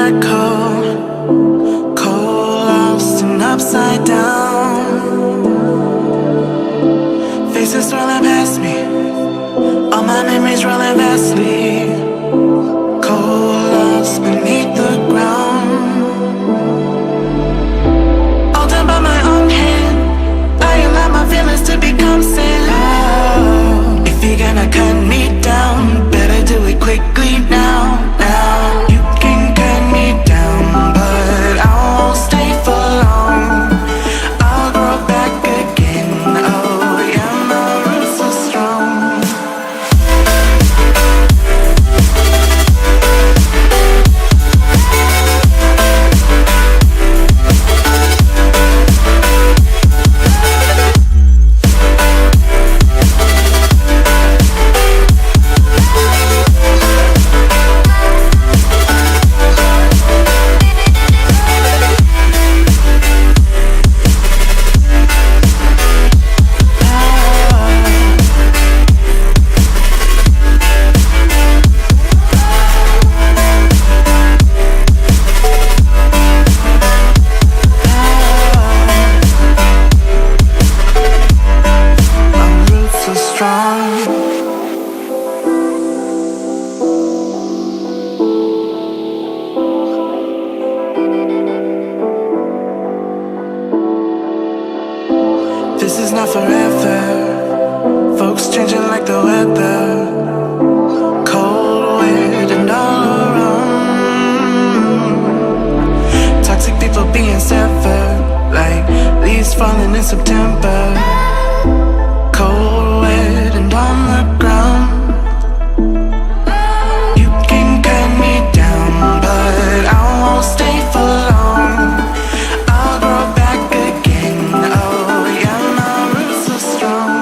black hole, cold, lost and upside down. Faces swirling past me, all my memories rolling vastly. Cold, lost beneath the ground. All done by my own hand, I allow my feelings to become sin. Oh, if you're gonna cut me down, better do it quickly now. Now you can cut me down, but I won't stay for long. I'll grow back again. Oh yeah, my roots are strong. This is not forever. Folks changing like the weather. Cold, weird, and all around. Toxic people being severed, like leaves falling in September. Cold, weird, and on the ground. You can cut me down, but I won't stay for long. I'll grow back again. Oh yeah, my roots are strong.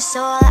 so